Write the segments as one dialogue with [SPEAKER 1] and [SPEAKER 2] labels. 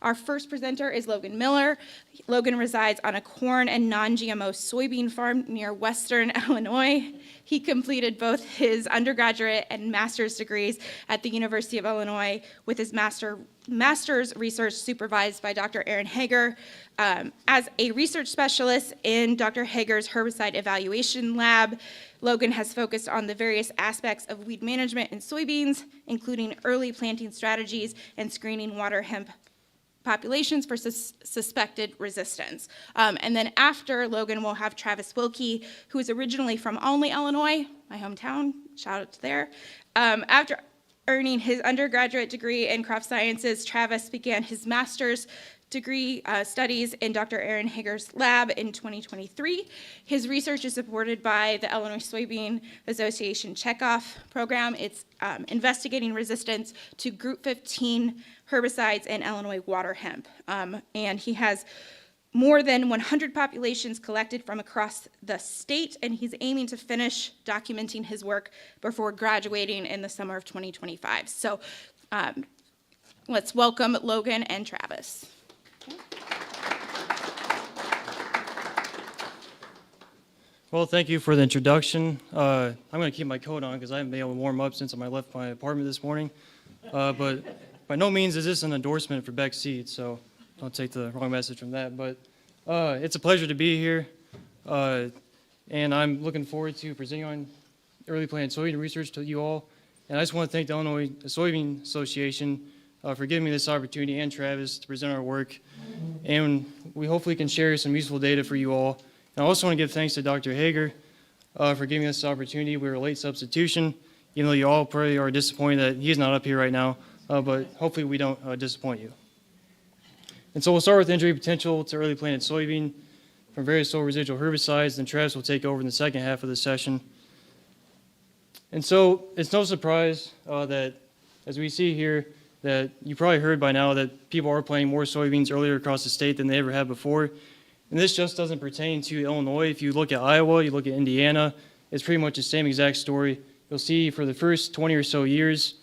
[SPEAKER 1] Our first presenter is Logan Miller. Logan resides on a corn and non-GMO soybean farm near Weston, Illinois. He completed both his undergraduate and master's degrees at the University of Illinois, with his master's research supervised by Dr. Aaron Hager. As a research specialist in Dr. Hager's herbicide evaluation lab, Logan has focused on the various aspects of weed management in soybeans, including early planting strategies and screening water hemp populations for suspected resistance. And then after Logan, we'll have Travis Wilke, who is originally from Olney, Illinois, my hometown, shout out to there. After earning his undergraduate degree in crop sciences, Travis began his master's degree studies in Dr. Aaron Hager's lab in 2023. His research is supported by the Illinois Soybean Association Checkoff program. It's investigating resistance to Group 15 herbicides in Illinois Waterhemp. And he has more than 100 populations collected from across the state, and he's aiming to finish documenting his work before graduating in the summer of 2025. So let's welcome Logan and Travis.
[SPEAKER 2] Well, thank you for the introduction. I'm going to keep my coat on because I haven't been able to warm up since I left my apartment this morning. But by no means is this an endorsement for Beck Seed, so don't take the wrong message from that. But it's a pleasure to be here, and I'm looking forward to presenting on early planted soybean research to you all. And I just want to thank the Illinois Soybean Association for giving me this opportunity, and Travis, to present our work. And we hopefully can share some useful data for you all. And I also want to give thanks to Dr. Hager for giving us this opportunity. We were a late substitution, even though you all probably are disappointed that he's not up here right now, but hopefully we don't disappoint you. And so we'll start with injury potential to early planted soybean from various soil-residual herbicides, and Travis will take over in the second half of the session. And so it's no surprise that, as we see here, that you probably heard by now that people are planting more soybeans earlier across the state than they ever have before. And this just doesn't pertain to Illinois. If you look at Iowa, you look at Indiana, it's pretty much the same exact story. You'll see for the first 20 or so years,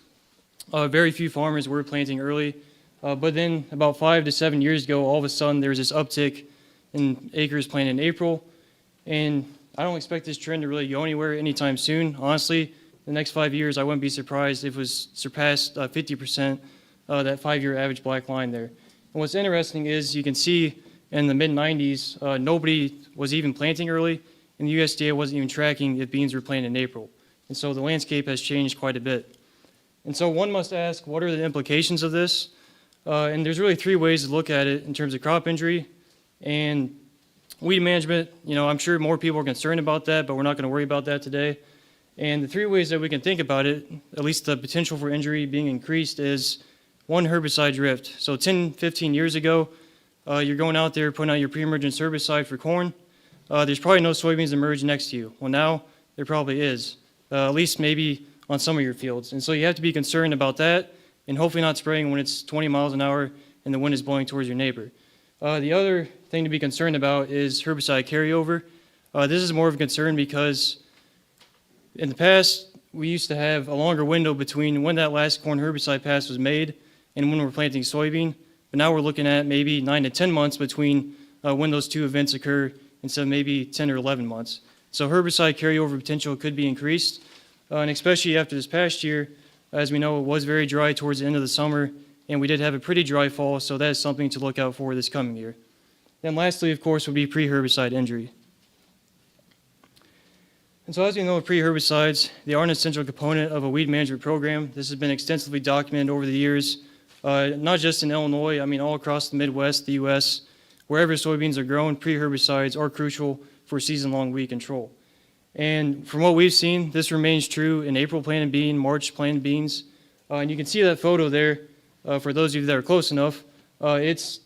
[SPEAKER 2] very few farmers were planting early. But then about 5 to 7 years ago, all of a sudden there was this uptick in acres planted in April. And I don't expect this trend to really go anywhere anytime soon. Honestly, the next 5 years, I wouldn't be surprised if it was surpassed 50%, that 5-year average black line there. And what's interesting is you can see in the mid-90s, nobody was even planting early, and the USDA wasn't even tracking if beans were planted in April. And so the landscape has changed quite a bit. And so one must ask, what are the implications of this? And there's really 3 ways to look at it in terms of crop injury and weed management. You know, I'm sure more people are concerned about that, but we're not going to worry about that today. And the 3 ways that we can think about it, at least the potential for injury being increased, is 1, herbicide drift. So 10, 15 years ago, you're going out there putting out your pre-emergence herbicide for corn. There's probably no soybeans emerge next to you. Well, now there probably is, at least maybe on some of your fields. And so you have to be concerned about that, and hopefully not spraying when it's 20 miles an hour and the wind is blowing towards your neighbor. The other thing to be concerned about is herbicide carryover. This is more of a concern because in the past, we used to have a longer window between when that last corn herbicide pass was made and when we're planting soybean. But now we're looking at maybe 9 to 10 months between when those 2 events occur, instead of maybe 10 or 11 months. So herbicide carryover potential could be increased, and especially after this past year. As we know, it was very dry towards the end of the summer, and we did have a pretty dry fall, so that is something to look out for this coming year. Then lastly, of course, would be pre-herbicide injury. And so as we know with pre-herbicides, they are an essential component of a weed management program. This has been extensively documented over the years, not just in Illinois, I mean all across the Midwest, the U.S. Wherever soybeans are grown, pre-herbicides are crucial for season-long weed control. And from what we've seen, this remains true in April planted bean, March planted beans. And you can see that photo there, for those of you that are close enough. It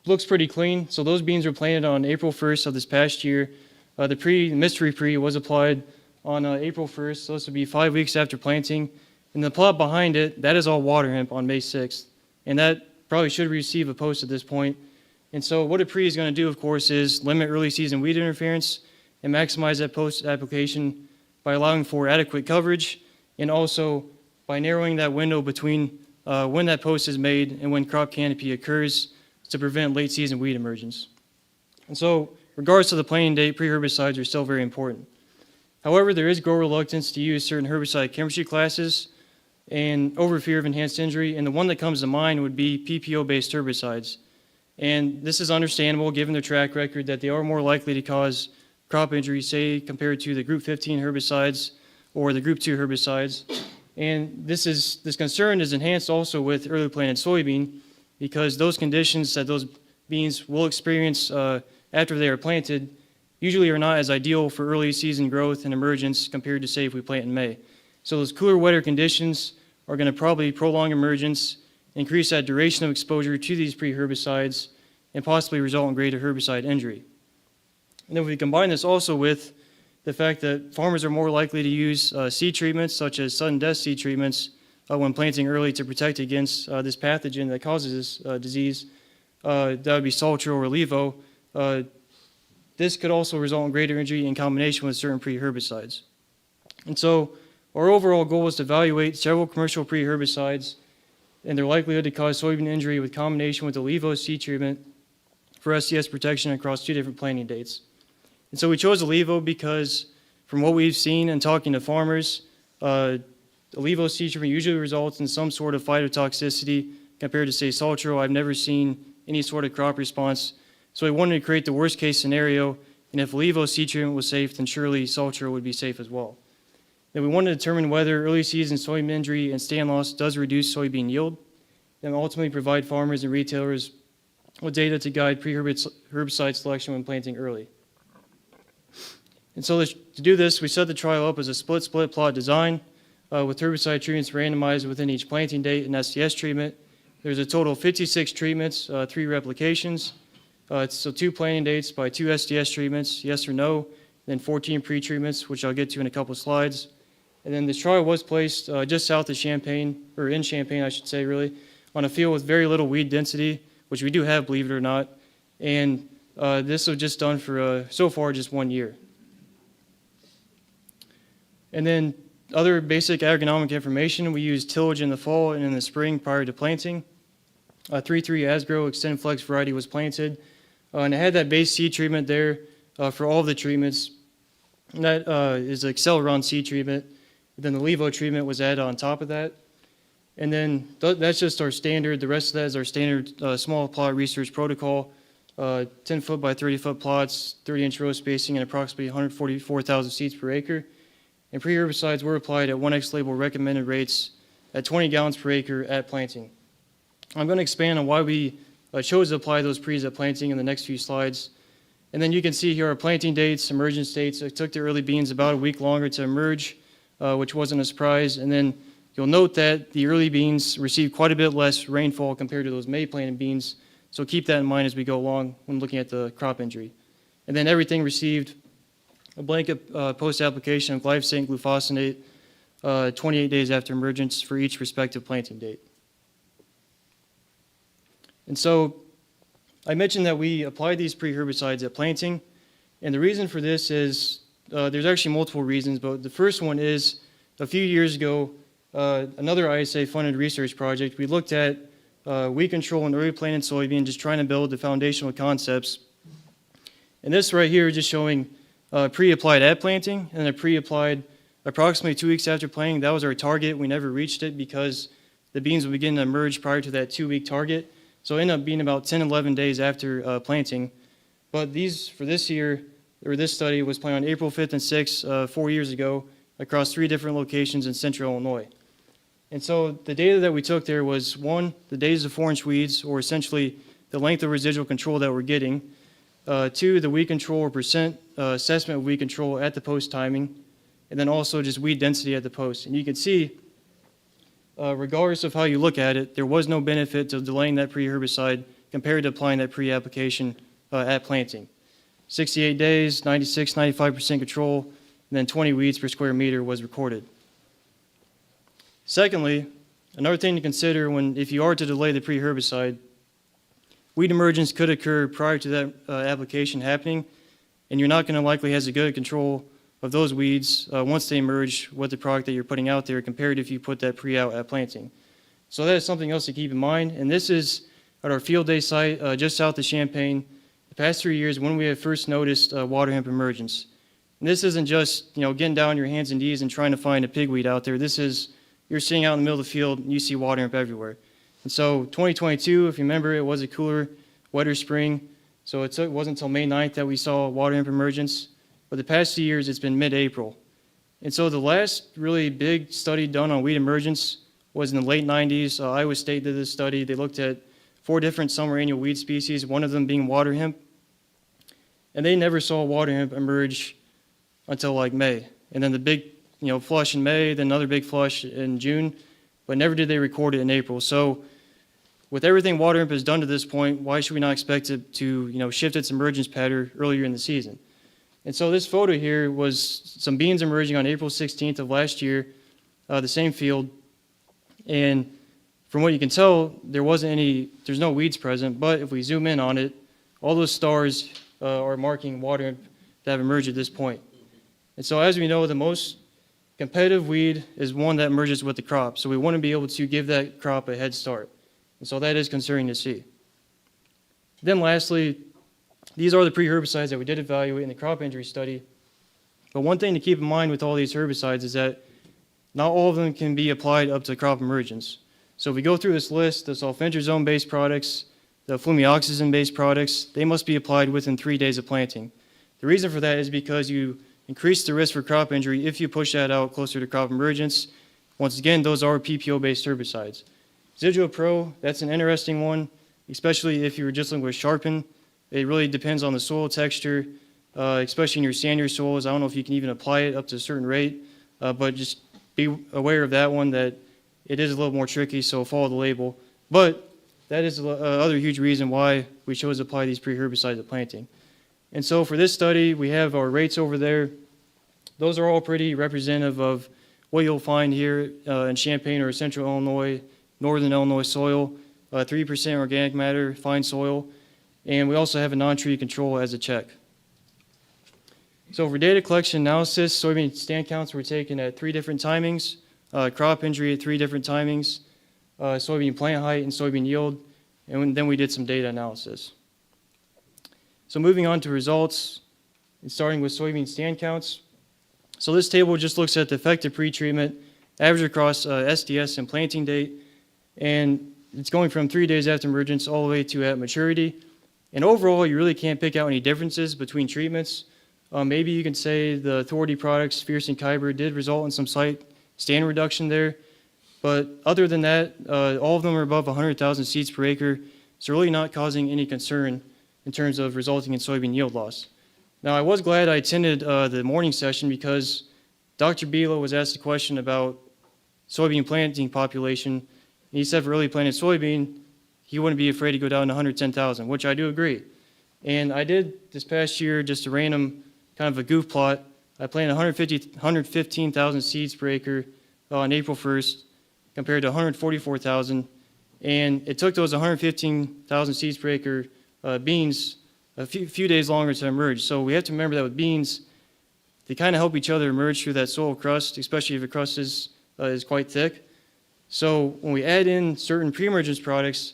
[SPEAKER 2] looks pretty clean. So those beans were planted on April 1st of this past year. The mystery pre was applied on April 1st, so this would be 5 weeks after planting. And the plot behind it, that is all Waterhemp on May 6th. And that probably should receive a post at this point. And so what a pre is going to do, of course, is limit early season weed interference and maximize that post application by allowing for adequate coverage and also by narrowing that window between when that post is made and when crop canopy occurs to prevent late season weed emergence. And so, regardless of the planting date, pre-herbicides are still very important. However, there is grower reluctance to use certain herbicide chemistry classes and over fear of enhanced injury, and the one that comes to mind would be PPO-based herbicides. And this is understandable given their track record that they are more likely to cause crop injury, say, compared to the Group 15 herbicides or the Group 2 herbicides. And this concern is enhanced also with early planted soybean because those conditions that those beans will experience after they are planted usually are not as ideal for early season growth and emergence compared to, say, if we plant in May. So those cooler, wetter conditions are going to probably prolong emergence, increase that duration of exposure to these pre-herbicides, and possibly result in greater herbicide injury. And then we combine this also with the fact that farmers are more likely to use seed treatments, such as sudden death seed treatments, when planting early to protect against this pathogen that causes this disease. That would be Saltro or Levo. This could also result in greater injury in combination with certain pre-herbicides. And so our overall goal is to evaluate several commercial pre-herbicides and their likelihood to cause soybean injury with combination with the Levo seed treatment for SCS protection across 2 different planting dates. And so we chose the Levo because from what we've seen and talking to farmers, the Levo seed treatment usually results in some sort of phytotoxicity compared to, say, Saltro. I've never seen any sort of crop response. So we wanted to create the worst case scenario, and if Levo seed treatment was safe, then surely Saltro would be safe as well. Then we wanted to determine whether early season soybean injury and stand loss does reduce soybean yield, and ultimately provide farmers and retailers with data to guide pre-herbicide selection when planting early. And so to do this, we set the trial up as a split plot design with herbicide treatments randomized within each planting date and SCS treatment. There's a total of 56 treatments, 3 replications. So 2 planting dates by 2 SDS treatments, yes or no, then 14 pre-treatments, which I'll get to in a couple of slides. And then this trial was placed just south of Champaign, or in Champaign, I should say, really, on a field with very little weed density, which we do have, believe it or not. And this was just done for, so far, just 1 year. And then other basic agronomic information, we use tillage in the fall and in the spring prior to planting. 3.3 Asgrow Extended Flex variety was planted. And it had that base seed treatment there for all of the treatments. And that is the Acceleron seed treatment. And then the Levo treatment was added on top of that. And then that's just our standard. The rest of that is our standard small plot research protocol. 10-foot by 30-foot plots, 30-inch row spacing, and approximately 144,000 seeds per acre. And pre-herbicides were applied at 1X label recommended rates at 20 gallons per acre at planting. I'm going to expand on why we chose to apply those pre's at planting in the next few slides. And then you can see here our planting dates, emergence dates. It took the early beans about a week longer to emerge, which wasn't a surprise. And then you'll note that the early beans received quite a bit less rainfall compared to those May planted beans. So keep that in mind as we go along when looking at the crop injury. And then everything received a blanket post-application of glyphosate and glufosinate 28 days after emergence for each respective planting date. And so I mentioned that we applied these pre-herbicides at planting, and the reason for this is there's actually multiple reasons, but the first one is a few years ago, another ISA-funded research project, we looked at weed control in early planted soybean, just trying to build the foundational concepts. And this right here is just showing pre-applied at planting, and then pre-applied approximately 2 weeks after planting. That was our target. We never reached it because the beans would begin to emerge prior to that 2-week target. So it ended up being about 10, 11 days after planting. But these, for this year, or this study, was planned on April 5th and 6th, 4 years ago, across 3 different locations in central Illinois. And so the data that we took there was, 1, the days of 4-inch weeds, or essentially the length of residual control that we're getting. 2, the weed control or percent assessment of weed control at the post timing. And then also just weed density at the post. And you can see, regardless of how you look at it, there was no benefit to delaying that pre-herbicide compared to applying that pre-application at planting. 68 days, 96, 95% control, and then 20 weeds per square meter was recorded. Secondly, another thing to consider if you are to delay the pre-herbicide, weed emergence could occur prior to that application happening, and you're not going to likely have as good control of those weeds once they emerge with the product that you're putting out there compared to if you put that pre-out at planting. So that is something else to keep in mind. And this is at our field day site just south of Champaign. The past 3 years when we have first noticed water hemp emergence. And this isn't just getting down on your hands and knees and trying to find a pigweed out there. This is you're sitting out in the middle of the field and you see water hemp everywhere. And so 2022, if you remember, it was a cooler, wetter spring. So it wasn't until May 9th that we saw water hemp emergence. But the past 2 years, it's been mid-April. And so the last really big study done on weed emergence was in the late 90s. Iowa State did this study. They looked at 4 different summer annual weed species, one of them being water hemp. And they never saw water hemp emerge until like May. And then the big flush in May, then another big flush in June, but never did they record it in April. So with everything water hemp has done to this point, why should we not expect it to shift its emergence pattern earlier in the season? And so this photo here was some beans emerging on April 16th of last year, the same field. And from what you can tell, there's no weeds present, but if we zoom in on it, all those stars are marking water hemp that have emerged at this point. And so as we know, the most competitive weed is one that emerges with the crop. So we want to be able to give that crop a head start. And so that is concerning to see. Then lastly, these are the pre-herbicides that we did evaluate in the crop injury study. But one thing to keep in mind with all these herbicides is that not all of them can be applied up to crop emergence. So if we go through this list, the sulfentrazone-based products, the flumioxazine-based products, they must be applied within 3 days of planting. The reason for that is because you increase the risk for crop injury if you push that out closer to crop emergence. Once again, those are PPO-based herbicides. Residual Pro, that's an interesting one, especially if you're just looking with sharpen. It really depends on the soil texture, especially in your sandier soils. I don't know if you can even apply it up to a certain rate, but just be aware of that one, that it is a little more tricky, so follow the label. But that is another huge reason why we chose to apply these pre-herbicides at planting. And so for this study, we have our rates over there. Those are all pretty representative of what you'll find here in Champaign or Central Illinois, Northern Illinois soil, 3% organic matter, fine soil, and we also have a non-tree control as a check. So for data collection analysis, soybean stand counts were taken at 3 different timings, crop injury at 3 different timings, soybean plant height and soybean yield, and then we did some data analysis. So moving on to results, and starting with soybean stand counts. So this table just looks at the effective pretreatment, average across SDS and planting date, and it's going from 3 days after emergence all the way to at maturity. And overall, you really can't pick out any differences between treatments. Maybe you can say the authority products, Fierce and Kyber, did result in some slight stand reduction there. But other than that, all of them are above 100,000 seeds per acre. So really not causing any concern in terms of resulting in soybean yield loss. Now, I was glad I attended the morning session because Dr. Bila was asked a question about soybean planting population. And he said for early planted soybean, he wouldn't be afraid to go down to 110,000, which I do agree. And I did this past year just a random kind of a goof plot. I planted 115,000 seeds per acre on April 1st compared to 144,000. And it took those 115,000 seeds per acre beans a few days longer to emerge. So we have to remember that with beans, they kind of help each other emerge through that soil crust, especially if the crust is quite thick. So when we add in certain pre-emergence products,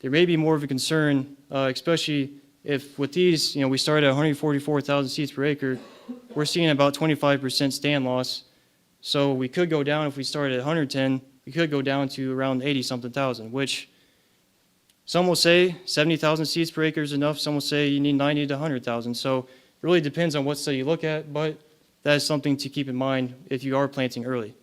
[SPEAKER 2] there may be more of a concern, especially if with these, we started at 144,000 seeds per acre, we're seeing about 25% stand loss. So we could go down, if we started at 110, we could go down to around 80-something thousand, which some will say 70,000 seeds per acre is enough. Some will say you need 90 to 100,000. So it really depends on what study you look at, but that is something to keep in mind if you are planting early.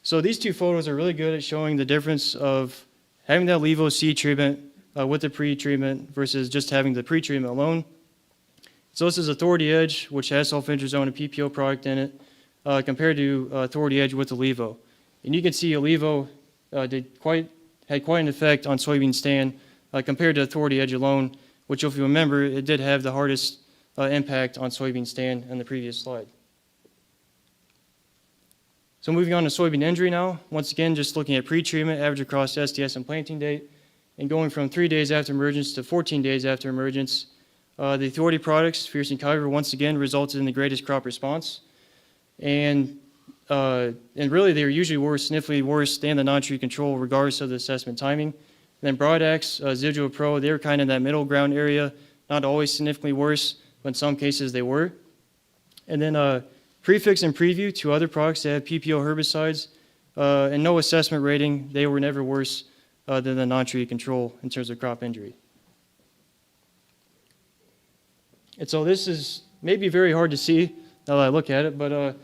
[SPEAKER 2] So these 2 photos are really good at showing the difference of having that levo seed treatment with the pre-treatment versus just having the pre-treatment alone. So this is Authority Edge, which has sulfentrazone and PPO product in it, compared to Authority Edge with the levo. And you can see a levo had quite an effect on soybean stand compared to Authority Edge alone, which if you remember, it did have the hardest impact on soybean stand in the previous slide. So moving on to soybean injury now. Once again, just looking at pre-treatment, average across SDS and planting date, and going from 3 days after emergence to 14 days after emergence. The authority products, Fierce and Kyber, once again resulted in the greatest crop response. And and really they were usually worse, significantly worse than the non-tree control regardless of the assessment timing. And then Broad-X, Residual Pro, they were kind of in that middle ground area, not always significantly worse, but in some cases they were. And then Prefix and Preview, two other products that have PPO herbicides, and no assessment rating, they were never worse than the non-tree control in terms of crop injury. And so this is maybe very hard to see now that I look at it, but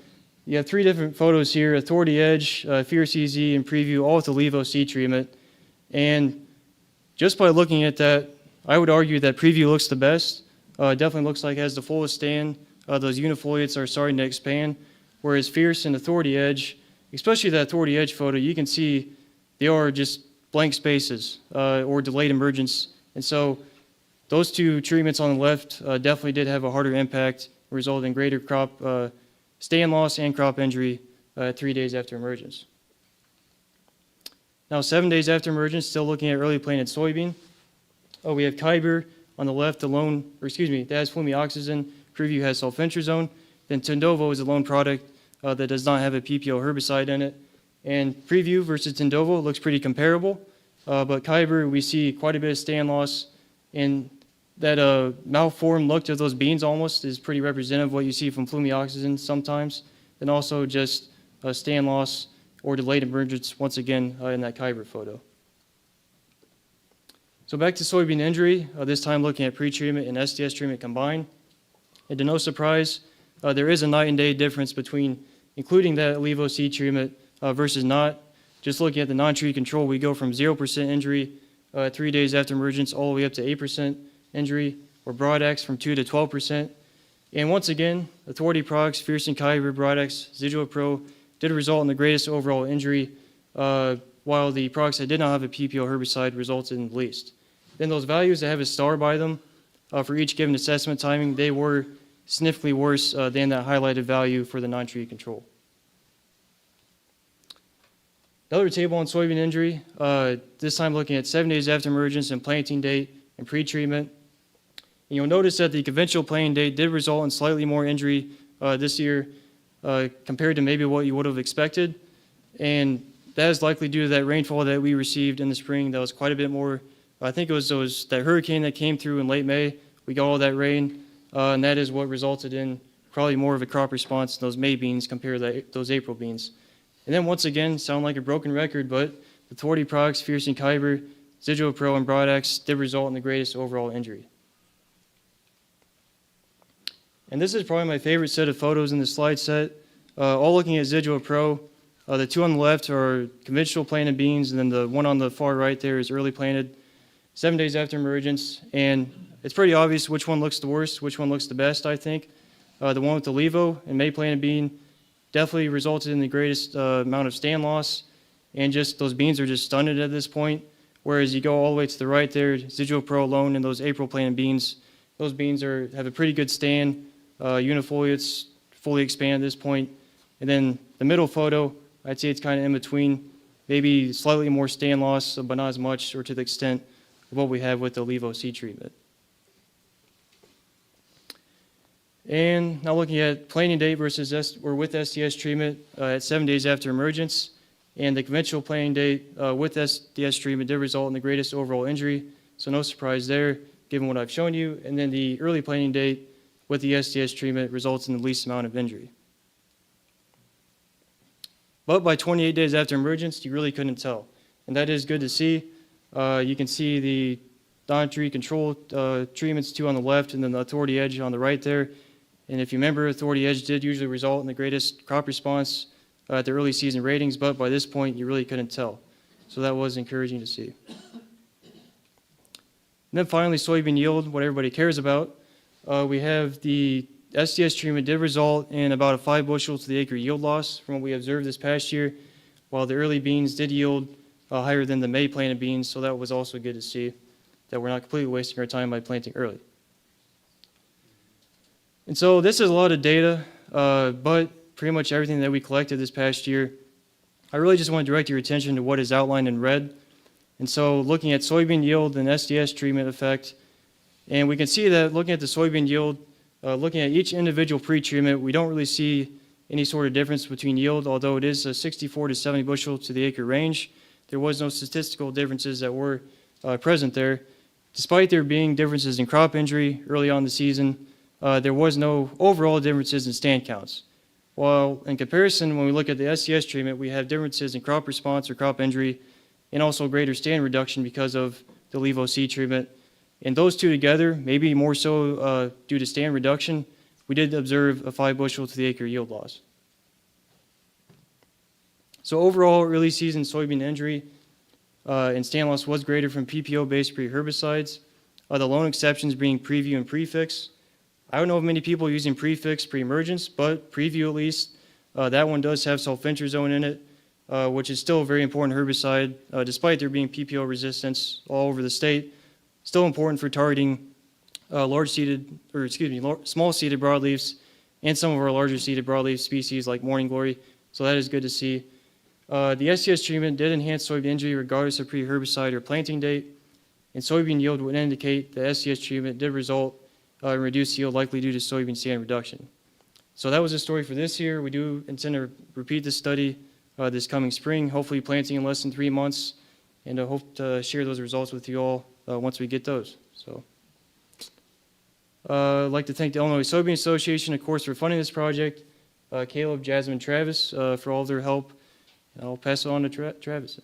[SPEAKER 2] you have three different photos here: Authority Edge, Fierce EZ, and Preview, all with the Levo seed treatment. And just by looking at that, I would argue that Preview looks the best. It definitely looks like it has the fullest stand. Those unifoliates are starting to expand, whereas Fierce and Authority Edge, especially that Authority Edge photo, you can see they are just blank spaces or delayed emergence. And so those two treatments on the left definitely did have a harder impact, resulting in greater crop stand loss and crop injury 3 days after emergence. Now, 7 days after emergence, still looking at early planted soybean. We have Hager on the left alone, or excuse me, that has flumioxazin. Preview has sulfentrazone. Then Tendovo is a lone product that does not have a PPO herbicide in it. And Preview versus Tendovo looks pretty comparable, but Hager, we see quite a bit of stand loss, and that malformed look of those beans almost is pretty representative of what you see from flumioxazin sometimes, and also just stand loss or delayed emergence once again in that Hager photo. So back to soybean injury, this time looking at pre-treatment and SDS treatment combined. And to no surprise, there is a night and day difference between including that Levo seed treatment versus not. Just looking at the non-tree control, we go from 0% injury 3 days after emergence all the way up to 8% injury, or Broad-X from 2 to 12%. And once again, Authority products, Fierce and Hager, Broad-X, Residual Pro, did result in the greatest overall injury, while the products that did not have a PPO herbicide resulted in the least. Then those values that have a star by them for each given assessment timing, they were significantly worse than that highlighted value for the non-tree control. Another table on soybean injury, this time looking at 7 days after emergence and planting date and pre-treatment. And you'll notice that the conventional planting date did result in slightly more injury this year compared to maybe what you would have expected. And that is likely due to that rainfall that we received in the spring. That was quite a bit more. I think it was that hurricane that came through in late May. We got all that rain, and that is what resulted in probably more of a crop response in those May beans compared to those April beans. And then once again, sound like a broken record, but the Authority products, Fierce and Hager, Residual Pro, and Broad-X did result in the greatest overall injury. And this is probably my favorite set of photos in the slide set, all looking at Residual Pro. The two on the left are conventional planted beans, and then the one on the far right there is early planted, 7 days after emergence. And it's pretty obvious which one looks the worst, which one looks the best, I think. The one with the Levo and May planted bean definitely resulted in the greatest amount of stand loss, and just those beans are just stunted at this point. Whereas you go all the way to the right there, Residual Pro alone and those April planted beans, those beans have a pretty good stand. Unifoliates fully expand at this point. And then the middle photo, I'd say it's kind of in between, maybe slightly more stand loss, but not as much or to the extent of what we have with the Levo seed treatment. And now looking at planting date versus with SDS treatment at 7 days after emergence, and the conventional planting date with SDS treatment did result in the greatest overall injury, so no surprise there given what I've shown you. And then the early planting date with the SDS treatment results in the least amount of injury. But by 28 days after emergence, you really couldn't tell, and that is good to see. You can see the non-tree control treatments, two on the left, and then the Authority Edge on the right there. And if you remember, Authority Edge did usually result in the greatest crop response at the early season ratings, but by this point, you really couldn't tell. So that was encouraging to see. And then finally, soybean yield, what everybody cares about. We have the SDS treatment did result in about a 5 bushel to the acre yield loss from what we observed this past year, while the early beans did yield higher than the May planted beans, so that was also good to see that we're not completely wasting our time by planting early. And so this is a lot of data, but pretty much everything that we collected this past year, I really just want to direct your attention to what is outlined in red. And so looking at soybean yield and SDS treatment effect, and we can see that looking at the soybean yield, looking at each individual pre-treatment, we don't really see any sort of difference between yield, although it is a 64 to 70 bushel to the acre range. There was no statistical differences that were present there. Despite there being differences in crop injury early on in the season, there was no overall differences in stand counts. While in comparison, when we look at the SCS treatment, we have differences in crop response or crop injury and also greater stand reduction because of the levo-C treatment. And those two together, maybe more so due to stand reduction, we did observe a 5 bushel to the acre yield loss. So overall, early season soybean injury and stand loss was greater from PPO-based pre-herbicides, the lone exceptions being preview and prefix. I don't know of many people using prefix pre-emergence, but preview at least, that one does have sulfentrazone in it, which is still a very important herbicide, despite there being PPO resistance all over the state. Still important for targeting small seeded broadleaves and some of our larger seeded broadleaf species like morning glory. So that is good to see. The SCS treatment did enhance soybean injury regardless of pre-herbicide or planting date, and soybean yield would indicate the SCS treatment did result in reduced yield likely due to soybean stand reduction. So that was the story for this year. We do intend to repeat this study this coming spring, hopefully planting in less than 3 months, and I hope to share those results with you all once we get those. So I'd like to thank the Illinois Soybean Association, of course, for funding this project, Caleb, Jasmine, Travis for all their help. And I'll pass it on to Travis.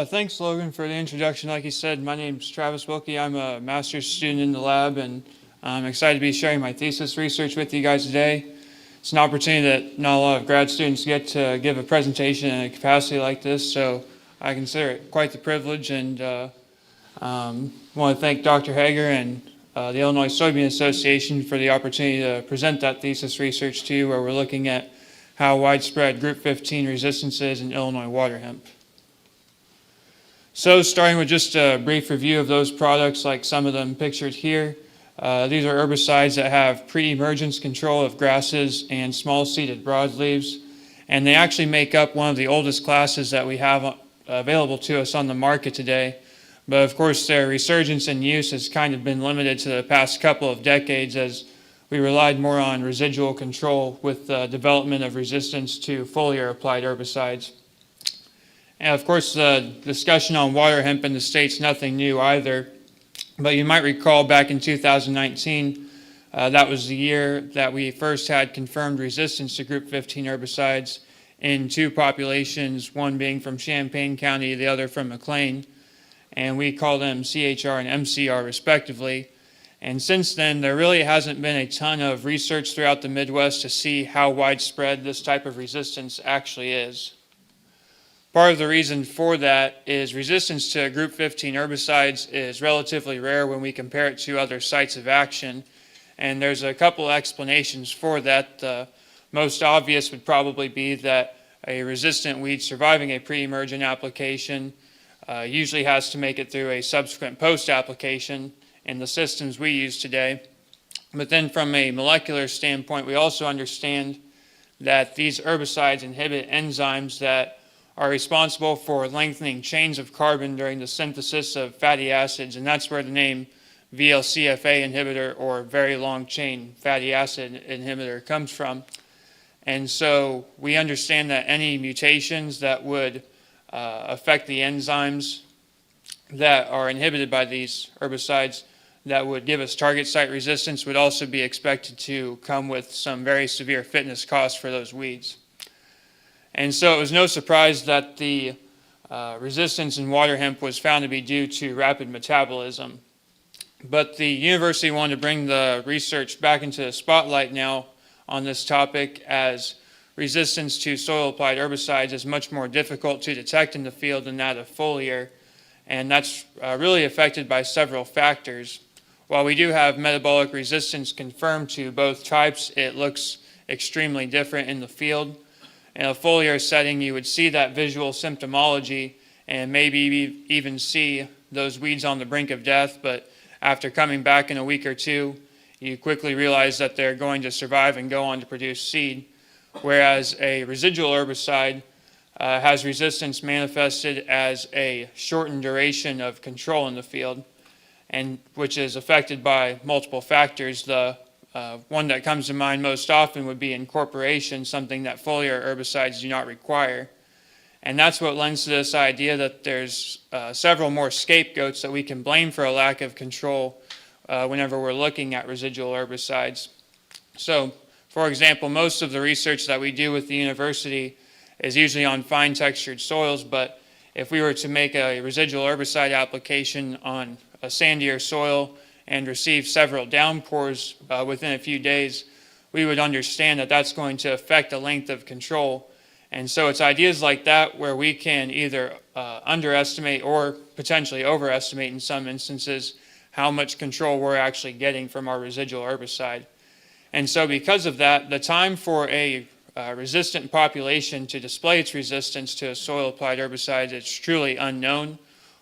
[SPEAKER 3] Thanks, Logan, for the introduction. Like you said, my name's Travis Wilke. I'm a master's student in the lab, and I'm excited to be sharing my thesis research with you guys today. It's an opportunity that not a lot of grad students get to give a presentation in a capacity like this, so I consider it quite the privilege, and want to thank Dr. Hager and the Illinois Soybean Association for the opportunity to present that thesis research to you, where we're looking at how widespread Group 15 resistance is in Illinois water hemp. So starting with just a brief review of those products, like some of them pictured here. These are herbicides that have pre-emergence control of grasses and small seeded broadleaves, and they actually make up one of the oldest classes that we have available to us on the market today. But of course, their resurgence in use has kind of been limited to the past couple of decades as we relied more on residual control with the development of resistance to foliar applied herbicides. And of course, the discussion on water hemp in the state's nothing new either. But you might recall back in 2019, that was the year that we first had confirmed resistance to Group 15 herbicides in 2 populations, one being from Champaign County, the other from McLean. And we call them CHR and MCR respectively. And since then, there really hasn't been a ton of research throughout the Midwest to see how widespread this type of resistance actually is. Part of the reason for that is resistance to Group 15 herbicides is relatively rare when we compare it to other sites of action. And there's a couple explanations for that. The most obvious would probably be that a resistant weed surviving a pre-emergent application usually has to make it through a subsequent post-application in the systems we use today. But then from a molecular standpoint, we also understand that these herbicides inhibit enzymes that are responsible for lengthening chains of carbon during the synthesis of fatty acids, and that's where the name VLCFA inhibitor, or very long chain fatty acid inhibitor, comes from. And so we understand that any mutations that would affect the enzymes that are inhibited by these herbicides that would give us target site resistance would also be expected to come with some very severe fitness costs for those weeds. And so it was no surprise that the resistance in water hemp was found to be due to rapid metabolism. But the university wanted to bring the research back into the spotlight now on this topic, as resistance to soil-applied herbicides is much more difficult to detect in the field than that of foliar, and that's really affected by several factors. While we do have metabolic resistance confirmed to both types, it looks extremely different in the field. In a foliar setting, you would see that visual symptomology and maybe even see those weeds on the brink of death, but after coming back in a week or two, you quickly realize that they're going to survive and go on to produce seed. Whereas a residual herbicide has resistance manifested as a shortened duration of control in the field, and which is affected by multiple factors. The one that comes to mind most often would be incorporation, something that foliar herbicides do not require. And that's what lends to this idea that there's several more scapegoats that we can blame for a lack of control whenever we're looking at residual herbicides. So, for example, most of the research that we do with the university is usually on fine textured soils, but if we were to make a residual herbicide application on a sandier soil and receive several downpours within a few days, we would understand that that's going to affect the length of control. And so it's ideas like that where we can either underestimate or potentially overestimate in some instances how much control we're actually getting from our residual herbicide. And so because of that, the time for a resistant population to display its resistance to a soil-applied herbicide is truly unknown,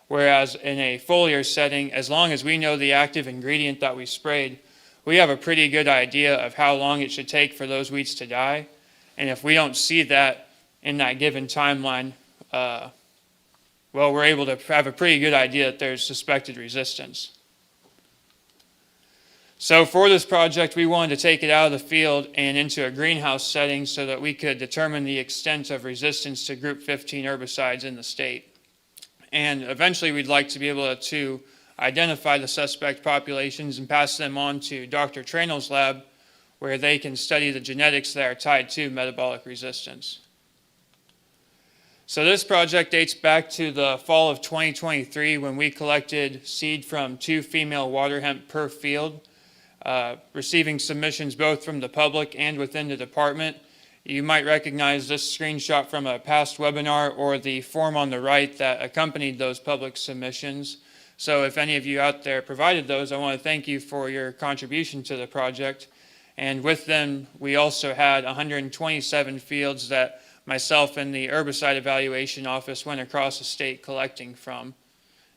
[SPEAKER 3] whereas in a foliar setting, as long as we know the active ingredient that we sprayed, we have a pretty good idea of how long it should take for those weeds to die. And if we don't see that in that given timeline, well, we're able to have a pretty good idea that there's suspected resistance. So for this project, we wanted to take it out of the field and into a greenhouse setting so that we could determine the extent of resistance to group 15 herbicides in the state. And eventually we'd like to be able to identify the suspect populations and pass them on to Dr. Tranel's lab, where they can study the genetics that are tied to metabolic resistance. So this project dates back to the fall of 2023 when we collected seed from 2 female Waterhemp per field, receiving submissions both from the public and within the department. You might recognize this screenshot from a past webinar or the form on the right that accompanied those public submissions. So if any of you out there provided those, I want to thank you for your contribution to the project. And with them, we also had 127 fields that myself and the herbicide evaluation office went across the state collecting from.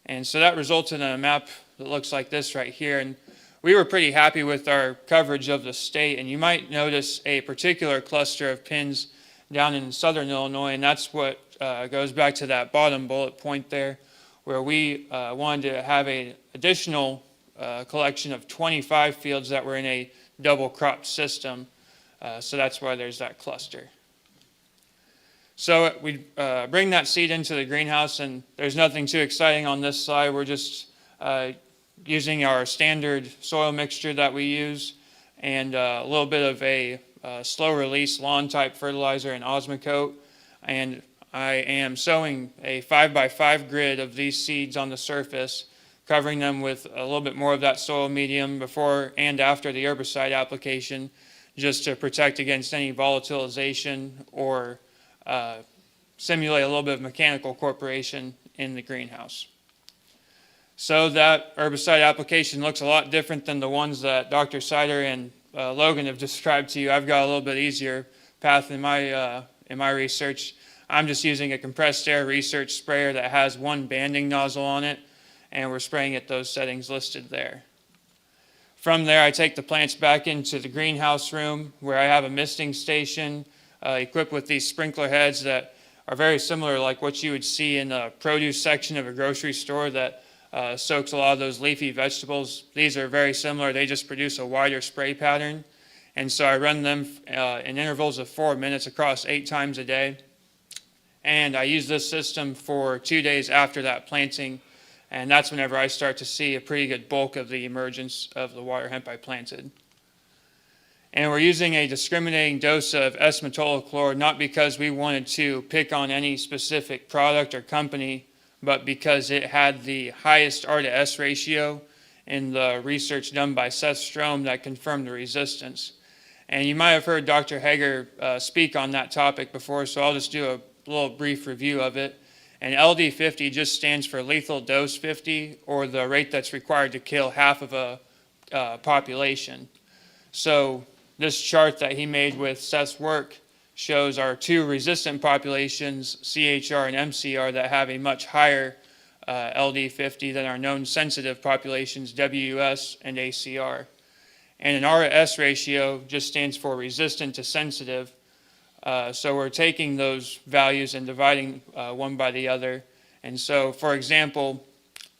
[SPEAKER 3] And so that resulted in a map that looks like this right here. And we were pretty happy with our coverage of the state. And you might notice a particular cluster of pins down in southern Illinois, and that's what goes back to that bottom bullet point there, where we wanted to have an additional collection of 25 fields that were in a double cropped system. So that's why there's that cluster. So we bring that seed into the greenhouse, and there's nothing too exciting on this slide. We're just using our standard soil mixture that we use and a little bit of a slow release lawn type fertilizer and Osmocote. And I am sowing a 5x5 grid of these seeds on the surface, covering them with a little bit more of that soil medium before and after the herbicide application, just to protect against any volatilization or simulate a little bit of mechanical corporation in the greenhouse. So that herbicide application looks a lot different than the ones that Dr. Sider and Logan have described to you. I've got a little bit easier path in my research. I'm just using a compressed air research sprayer that has one banding nozzle on it, and we're spraying at those settings listed there. From there, I take the plants back into the greenhouse room where I have a misting station equipped with these sprinkler heads that are very similar like what you would see in the produce section of a grocery store that soaks a lot of those leafy vegetables. These are very similar. They just produce a wider spray pattern. And so I run them in intervals of 4 minutes across 8 times a day. And I use this system for 2 days after that planting. And that's whenever I start to see a pretty good bulk of the emergence of the water hemp I planted. And we're using a discriminating dose of S-metolachlor, not because we wanted to pick on any specific product or company, but because it had the highest R to S ratio in the research done by Seth Strom that confirmed the resistance. And you might have heard Dr. Hager speak on that topic before, so I'll just do a little brief review of it. And LD50 just stands for lethal dose 50, or the rate that's required to kill half of a population. So this chart that he made with Seth's work shows our 2 resistant populations, CHR and MCR, that have a much higher LD50 than our known sensitive populations, WUS and ACR. And an R to S ratio just stands for resistant to sensitive, So we're taking those values and dividing one by the other. And so, for example,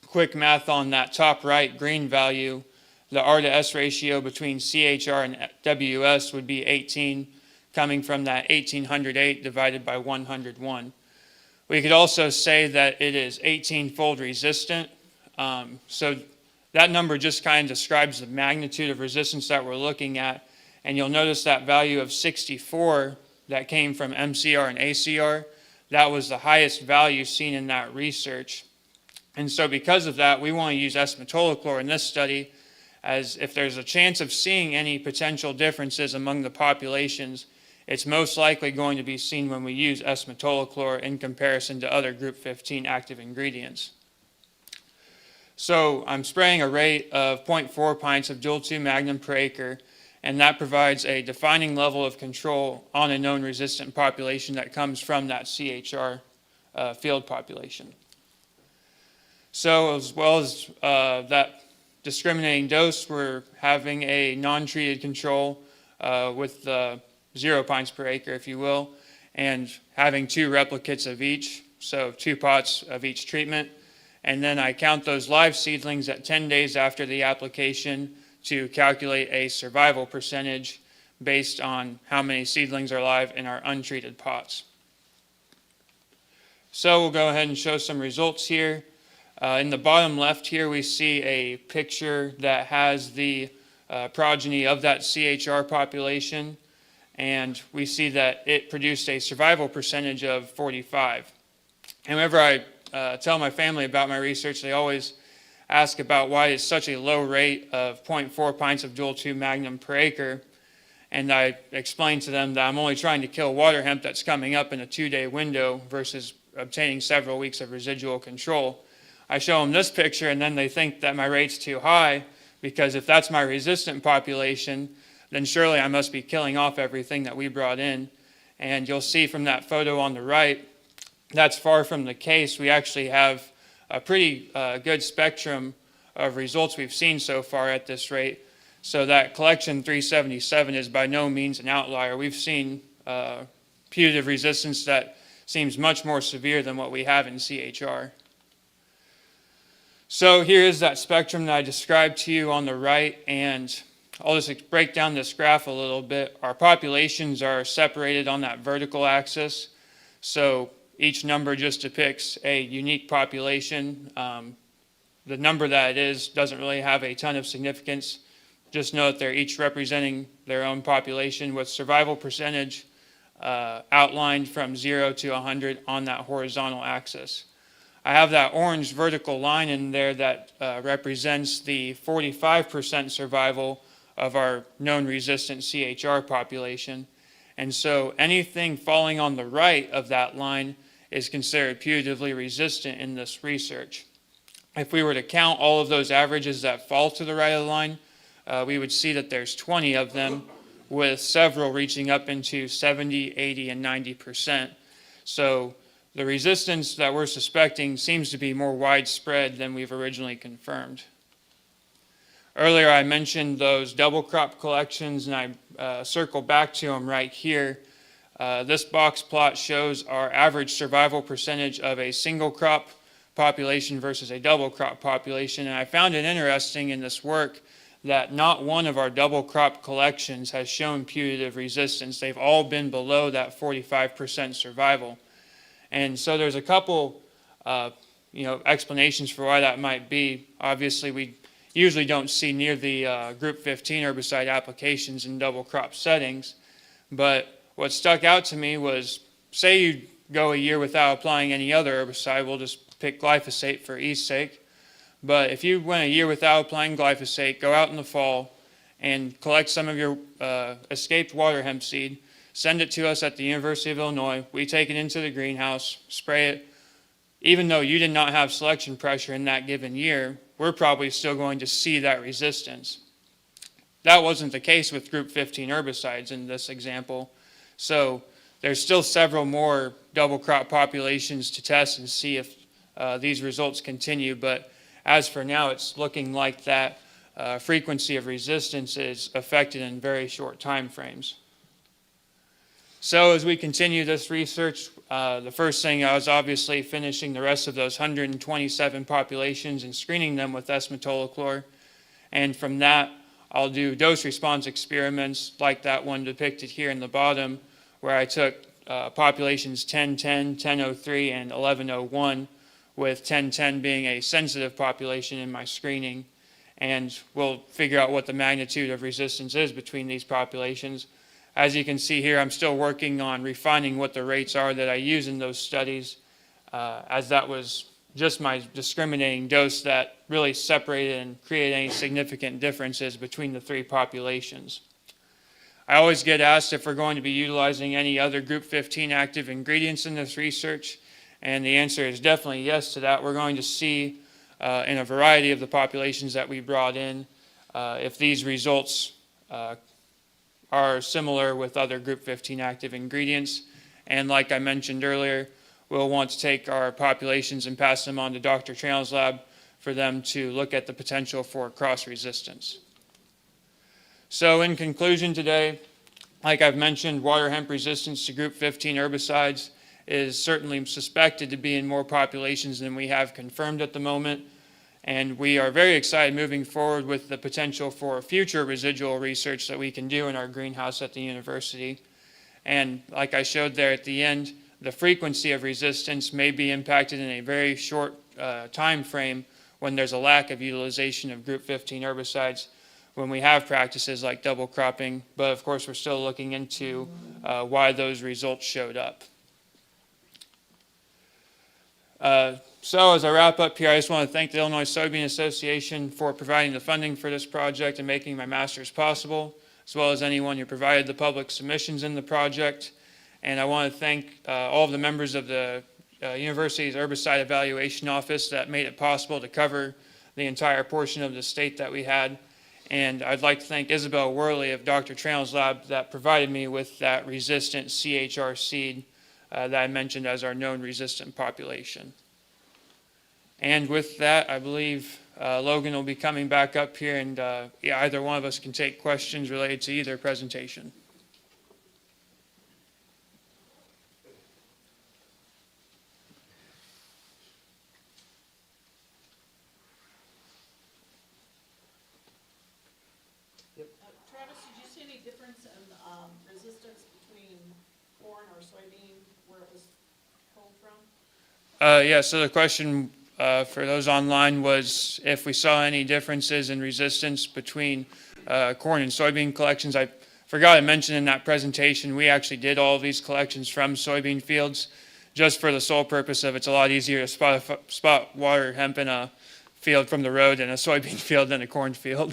[SPEAKER 3] quick math on that top right green value, the R to S ratio between CHR and WS would be 18, coming from that 1808 divided by 101. We could also say that it is 18-fold resistant. So that number just kind of describes the magnitude of resistance that we're looking at. And you'll notice that value of 64 that came from MCR and ACR, that was the highest value seen in that research. And so because of that, we want to use S-metolachlor in this study, as if there's a chance of seeing any potential differences among the populations, it's most likely going to be seen when we use S-metolachlor in comparison to other group 15 active ingredients. So I'm spraying a rate of 0.4 pints of dual 2 magnum per acre, and that provides a defining level of control on a known resistant population that comes from that CHR field population. So as well as that discriminating dose, we're having a non-treated control with 0 pints per acre, if you will, and having 2 replicates of each, so 2 pots of each treatment. And then I count those live seedlings at 10 days after the application to calculate a survival percentage based on how many seedlings are live in our untreated pots. So we'll go ahead and show some results here. In the bottom left here, we see a picture that has the progeny of that CHR population, and we see that it produced a survival percentage of 45. And whenever I tell my family about my research, they always ask about why it's such a low rate of 0.4 pints of dual 2 magnum per acre. And I explain to them that I'm only trying to kill water hemp that's coming up in a 2-day window versus obtaining several weeks of residual control. I show them this picture, and then they think that my rate's too high, because if that's my resistant population, then surely I must be killing off everything that we brought in. And you'll see from that photo on the right, that's far from the case. We actually have a pretty good spectrum of results we've seen so far at this rate. So that collection 377 is by no means an outlier. We've seen putative resistance that seems much more severe than what we have in CHR. So here is that spectrum that I described to you on the right, and I'll just break down this graph a little bit. Our populations are separated on that vertical axis, so each number just depicts a unique population. The number that it is doesn't really have a ton of significance. Just know that they're each representing their own population with survival percentage outlined from 0 to 100 on that horizontal axis. I have that orange vertical line in there that represents the 45% survival of our known resistant CHR population. And so anything falling on the right of that line is considered putatively resistant in this research. If we were to count all of those averages that fall to the right of the line, we would see that there's 20 of them, with several reaching up into 70, 80, and 90%. So the resistance that we're suspecting seems to be more widespread than we've originally confirmed. Earlier I mentioned those double crop collections, and I circle back to them right here. This box plot shows our average survival percentage of a single crop population versus a double crop population. And I found it interesting in this work that not one of our double crop collections has shown putative resistance. They've all been below that 45% survival. And so there's a couple explanations for why that might be. Obviously, we usually don't see near the group 15 herbicide applications in double crop settings. But what stuck out to me was, say you go a year without applying any other herbicide, we'll just pick glyphosate for ease sake. But if you went a year without applying glyphosate, go out in the fall and collect some of your escaped water hemp seed, send it to us at the University of Illinois. We take it into the greenhouse, spray it. Even though you did not have selection pressure in that given year, we're probably still going to see that resistance. That wasn't the case with group 15 herbicides in this example. So there's still several more double crop populations to test and see if these results continue. But as for now, it's looking like that frequency of resistance is affected in very short time frames. So as we continue this research, the first thing I was obviously finishing the rest of those 127 populations and screening them with S-metolachlor. And from that, I'll do dose response experiments like that one depicted here in the bottom, where I took populations 1010, 1003, and 1101, with 1010 being a sensitive population in my screening. And we'll figure out what the magnitude of resistance is between these populations. As you can see here, I'm still working on refining what the rates are that I use in those studies, as that was just my discriminating dose that really separated and created any significant differences between the three populations. I always get asked if we're going to be utilizing any other group 15 active ingredients in this research, and the answer is definitely yes to that. We're going to see in a variety of the populations that we brought in if these results are similar with other group 15 active ingredients. And like I mentioned earlier, we'll want to take our populations and pass them on to Dr. Trail's lab for them to look at the potential for cross-resistance. So in conclusion today, like I've mentioned, water hemp resistance to group 15 herbicides is certainly suspected to be in more populations than we have confirmed at the moment. And we are very excited moving forward with the potential for future residual research that we can do in our greenhouse at the university. And like I showed there at the end, the frequency of resistance may be impacted in a very short time frame when there's a lack of utilization of group 15 herbicides, when we have practices like double cropping. But of course, we're still looking into why those results showed up. So as I wrap up here, I just want to thank the Illinois Soybean Association for providing the funding for this project and making my master's possible, as well as anyone who provided the public submissions in the project. And I want to thank all of the members of the university's herbicide evaluation office that made it possible to cover the entire portion of the state that we had. And I'd like to thank Isabel Worley of Dr. Trail's lab that provided me with that resistant CHR seed that I mentioned as our known resistant population. And with that, I believe Logan will be coming back up here, and yeah, either one of us can take questions related to either presentation.
[SPEAKER 4] Travis, did you see any difference in resistance between corn or soybean where it was pulled from?
[SPEAKER 3] Yeah, so the question for those online was if we saw any differences in resistance between corn and soybean collections. I forgot to mention in that presentation, we actually did all of these collections from soybean fields just for the sole purpose of it's a lot easier to spot water hemp in a field from the road in a soybean field than a corn field.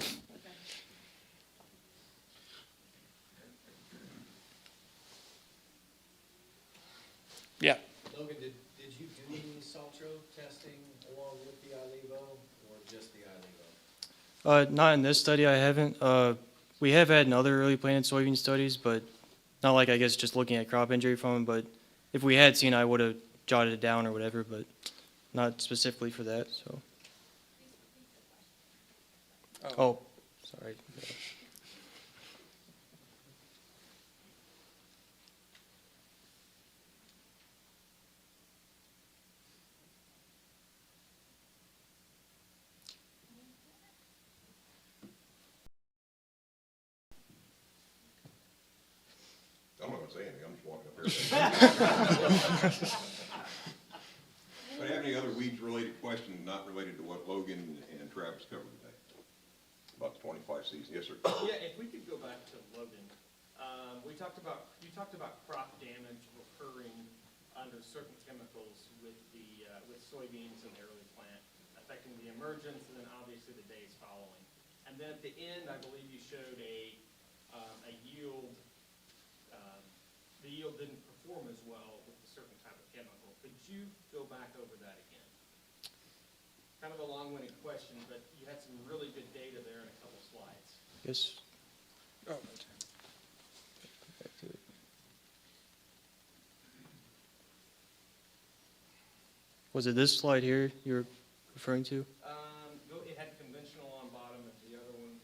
[SPEAKER 3] Yeah.
[SPEAKER 5] Logan, did you do any Saltro testing along with the ILevo or just the ILevo?
[SPEAKER 2] Not in this study, I haven't. We have had in other early planted soybean studies, but not like, I guess, just looking at crop injury from them. But if we had seen, I would have jotted it down or whatever, but not specifically for that, so. Oh, sorry.
[SPEAKER 6] I'm not gonna say anything, I'm just walking up here. Do you have any other weeds-related questions not related to what Logan and Travis covered today? About the 25 season, yes, sir.
[SPEAKER 7] Yeah, if we could go back to Logan, you talked about crop damage occurring under certain chemicals with soybeans in the early plant, affecting the emergence and then obviously the days following. And then at the end, I believe you showed a yield. The yield didn't perform as well with a certain type of chemical. Could you go back over that again? Kind of a long-winded question, but you had some really good data there in a couple slides.
[SPEAKER 2] Yes. Oh. Was it this slide here you were referring to?
[SPEAKER 7] It had conventional on bottom of the other one.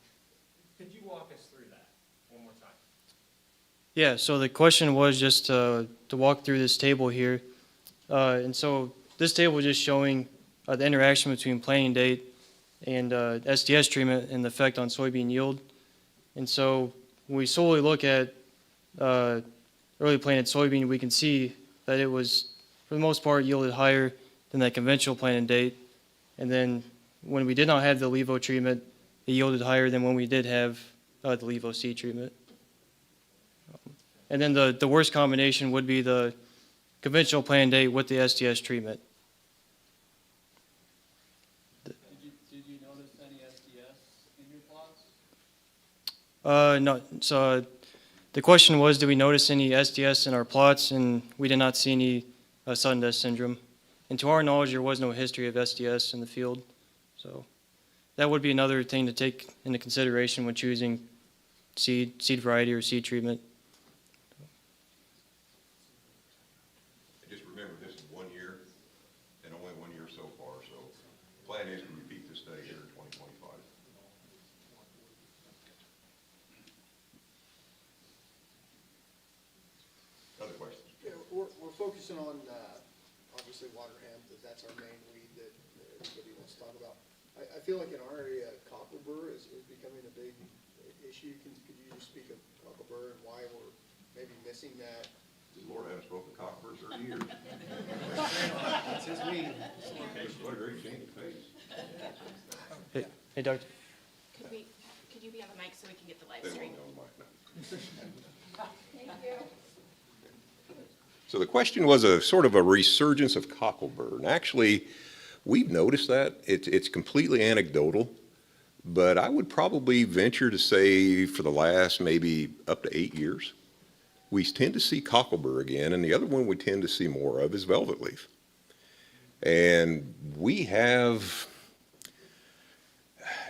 [SPEAKER 7] Could you walk us through that one more time?
[SPEAKER 2] Yeah, so the question was just to walk through this table here. And so this table is just showing the interaction between planting date and SDS treatment and the effect on soybean yield. And so when we solely look at early planted soybean, we can see that it was, for the most part, yielded higher than that conventional planted date. And then when we did not have the Levo treatment, it yielded higher than when we did have the Levo C treatment. And then the worst combination would be the conventional planted date with the SDS treatment.
[SPEAKER 5] Did you notice any SDS in your plots?
[SPEAKER 2] No, so the question was, did we notice any SDS in our plots? And we did not see any sudden death syndrome. And to our knowledge, there was no history of SDS in the field. So that would be another thing to take into consideration when choosing seed variety or seed treatment.
[SPEAKER 6] And just remember, this is 1 year, and only 1 year so far, so the plan is to repeat this study here in 2025. Other questions?
[SPEAKER 8] Yeah, we're focusing on, obviously Waterhemp, that's our main weed that everybody wants to talk about. I feel like in our area, copper burr is becoming a big issue. Could you just speak of copper burr and why we're maybe missing that?
[SPEAKER 6] Lord, I haven't spoken copper for 30 years.
[SPEAKER 5] That's his weed.
[SPEAKER 6] What a great change of pace.
[SPEAKER 2] Hey, Doctor.
[SPEAKER 1] Could you be on the mic so we can get the live
[SPEAKER 6] They
[SPEAKER 1] stream?
[SPEAKER 6] won't know my- So the question was a sort of a resurgence of cockleburr. And actually, we've noticed that. It's completely anecdotal, but I would probably venture to say for the last maybe up to 8 years, we tend to see cockleburr again, and the other one we tend to see more of is velvet leaf. And we have,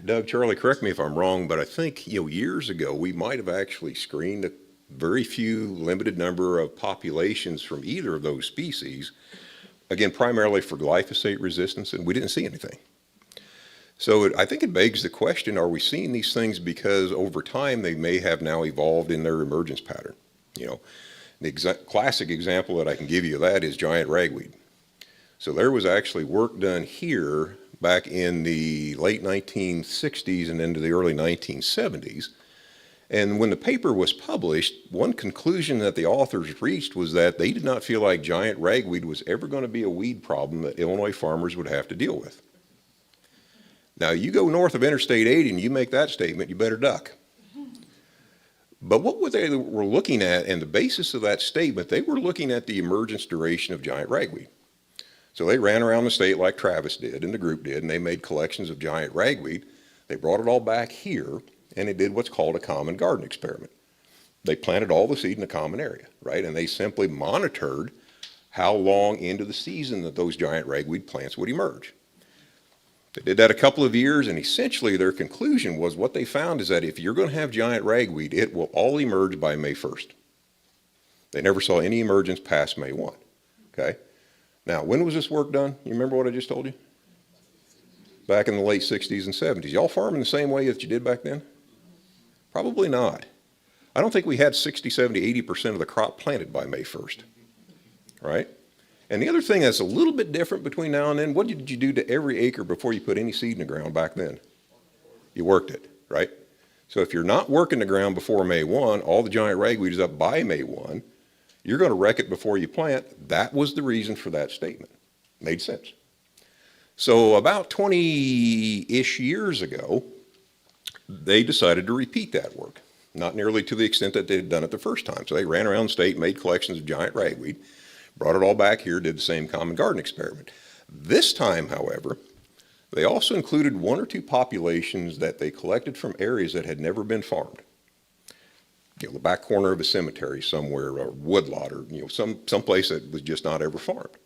[SPEAKER 6] Doug, Charlie, correct me if I'm wrong, but I think, years ago, we might have actually screened a very few limited number of populations from either of those species, again, primarily for glyphosate resistance, and we didn't see anything. So I think it begs the question, are we seeing these things because over time they may have now evolved in their emergence pattern? The classic example that I can give you of that is giant ragweed. So there was actually work done here back in the late 1960s and into the early 1970s. And when the paper was published, one conclusion that the authors reached was that they did not feel like giant ragweed was ever going to be a weed problem that Illinois farmers would have to deal with. Now, you go north of Interstate 80 and you make that statement, you better duck. But what they were looking at, and the basis of that statement, they were looking at the emergence duration of giant ragweed. So they ran around the state like Travis did, and the group did, and they made collections of giant ragweed. They brought it all back here, and they did what's called a common garden experiment. They planted all the seed in a common area, right? And they simply monitored how long into the season that those giant ragweed plants would emerge. They did that a couple of years, and essentially their conclusion was what they found is that if you're going to have giant ragweed, it will all emerge by May 1st. They never saw any emergence past May 1, okay? Now, when was this work done? You remember what I just told you? Back in the late 60s and 70s. Y'all farming the same way that you did back then? Probably not. I don't think we had 60, 70, 80% of the crop planted by May 1st, right? And the other thing that's a little bit different between now and then, what did you do to every acre before you put any seed in the ground back then? You worked it, right? So if you're not working the ground before May 1, all the giant ragweed is up by May 1, you're going to wreck it before you plant. That was the reason for that statement. Made sense. So about 20-ish years ago, they decided to repeat that work, not nearly to the extent that they had done it the first time. So they ran around the state, made collections of giant ragweed, brought it all back here, did the same common garden experiment. This time, however, they also included 1 or 2 populations that they collected from areas that had never been farmed. The back corner of a cemetery somewhere, or woodlot, or some place that was just not ever farmed.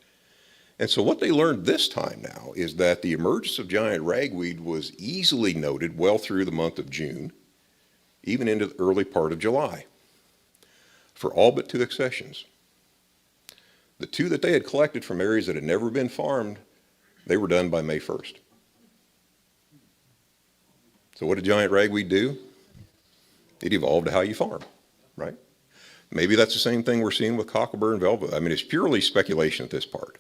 [SPEAKER 6] And so what they learned this time now is that the emergence of giant ragweed was easily noted well through the month of June, even into the early part of July, for all but 2 accessions. The 2 that they had collected from areas that had never been farmed, they were done by May 1st. So what did giant ragweed do? It evolved to how you farm, right? Maybe that's the same thing we're seeing with cocklebur and velvet. I mean, it's purely speculation at this part.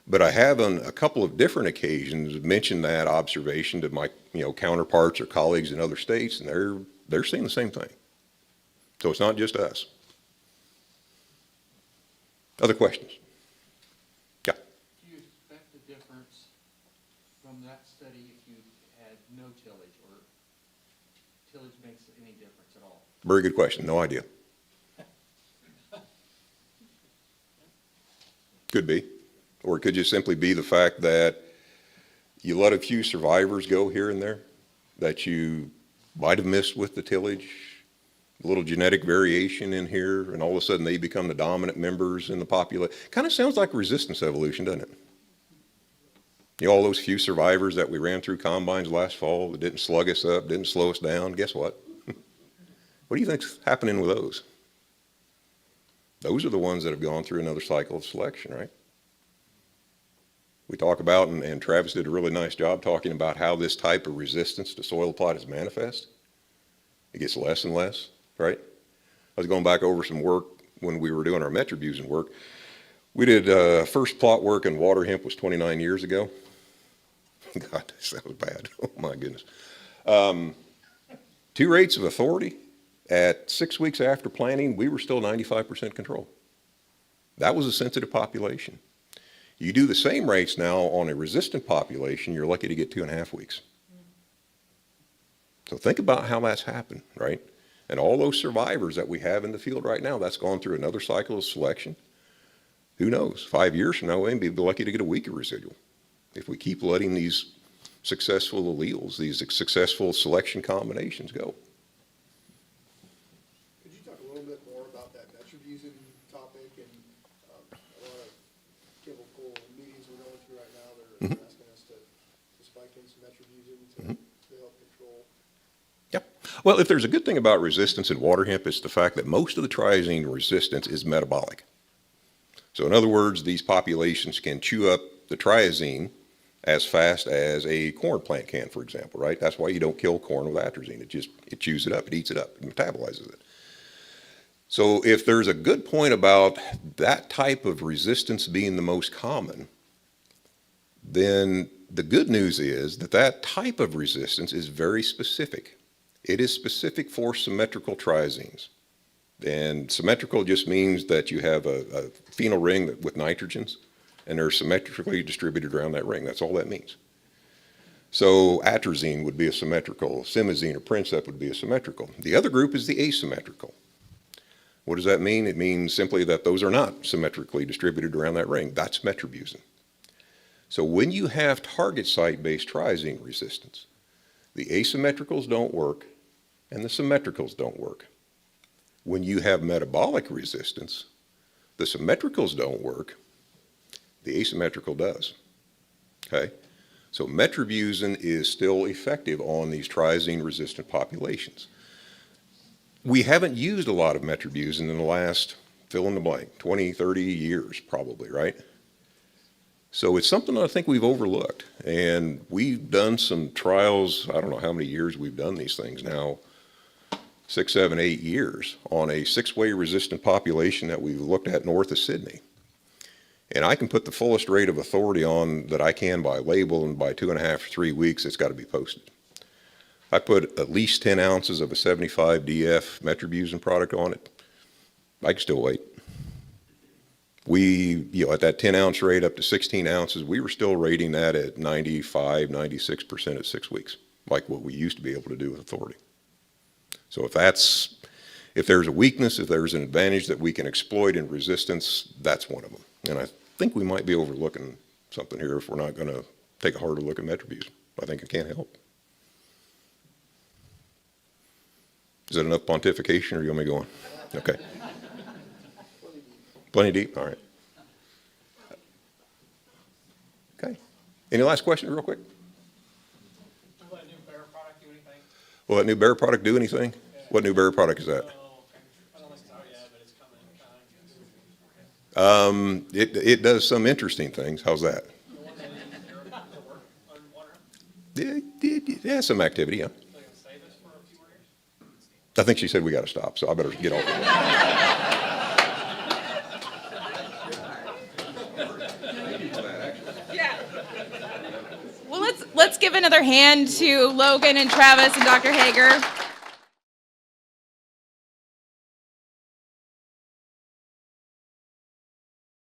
[SPEAKER 6] But I have on a couple of different occasions mentioned that observation to my, counterparts or colleagues in other states, and they're seeing the same thing. So it's not just us. Other questions? Yeah.
[SPEAKER 9] Do you expect a difference from that study if you had no tillage, or tillage makes any difference at all?
[SPEAKER 6] Very good question. No idea. Could be. Or it could just simply be the fact that you let a few survivors go here and there that you might have missed with the tillage, a little genetic variation in here, and all of a sudden they become the dominant members in the population. Kind of sounds like resistance evolution, doesn't it? All those few survivors that we ran through combines last fall that didn't slug us up, didn't slow us down, guess what? What do you think's happening with those? Those are the ones that have gone through another cycle of selection, right? We talk about, and Travis did a really nice job talking about how this type of resistance to soil apply is manifest. It gets less and less, right? I was going back over some work when we were doing our metribuzin work. We did first plot work in Waterhemp was 29 years ago. God, that was bad. Oh my goodness. 2 rates of authority. At 6 weeks after planting, we were still 95% control. That was a sensitive population. You do the same rates now on a resistant population, you're lucky to get 2.5 weeks. So think about how that's happened, right? And all those survivors that we have in the field right now, that's gone through another cycle of selection. Who knows? 5 years from now, we may be lucky to get a weaker residual if we keep letting these successful alleles, these successful selection combinations go.
[SPEAKER 8] Could you talk a little bit more about that metribuzin topic and a lot of chemical meetings we're going through right now, they're asking us to spike in some metribuzin to help control.
[SPEAKER 6] Yeah. Well, if there's a good thing about resistance in water hemp, it's the fact that most of the triazine resistance is metabolic. So in other words, these populations can chew up the triazine as fast as a corn plant can, for example, right? That's why you don't kill corn with atrazine. It chews it up, it eats it up, it metabolizes it. So if there's a good point about that type of resistance being the most common, then the good news is that that type of resistance is very specific. It is specific for symmetrical triazines. And symmetrical just means that you have a phenyl ring with nitrogens, and they're symmetrically distributed around that ring. That's all that means. So atrazine would be a symmetrical, simazine or princep would be a symmetrical. The other group is the asymmetrical. What does that mean? It means simply that those are not symmetrically distributed around that ring. That's metribuzin. So when you have target site-based triazine resistance, the asymmetricals don't work and the symmetricals don't work. When you have metabolic resistance, the symmetricals don't work, the asymmetrical does, okay? So metribuzin is still effective on these triazine-resistant populations. We haven't used a lot of metribuzin in the last, fill in the blank, 20, 30 years probably, right? So it's something I think we've overlooked. And we've done some trials, I don't know how many years we've done these things now, 6, 7, 8 years on a 6-way resistant population that we've looked at north of Sydney. And I can put the fullest rate of authority on that I can by label, and by 2.5 or 3 weeks, it's got to be posted. I put at least 10 ounces of a 75 DF metribuzin product on it. I can still wait. We, at that 10 ounce rate up to 16 ounces, we were still rating that at 95, 96% at 6 weeks, like what we used to be able to do with authority. So if there's a weakness, if there's an advantage that we can exploit in resistance, that's one of them. And I think we might be overlooking something here if we're not going to take a harder look at metribuzin. I think it can't help. Is that enough pontification, or you want me to go on? Okay. Plenty deep? All right. Okay. Any last questions real quick?
[SPEAKER 5] Will that new Bear product do anything?
[SPEAKER 6] Will that new Bear product do anything?
[SPEAKER 5] Yeah.
[SPEAKER 6] What new Bear product is that?
[SPEAKER 5] I don't know if it's out yet, but it's coming in kind.
[SPEAKER 6] It does some interesting things. How's that?
[SPEAKER 5] The one that is to work on water.
[SPEAKER 6] Yeah, some activity, yeah.
[SPEAKER 5] So you can save this for a few more years?
[SPEAKER 6] I think she said we got to stop, so I better get off.
[SPEAKER 1] Yeah. Well, let's give another hand to Logan and Travis and Dr. Hager.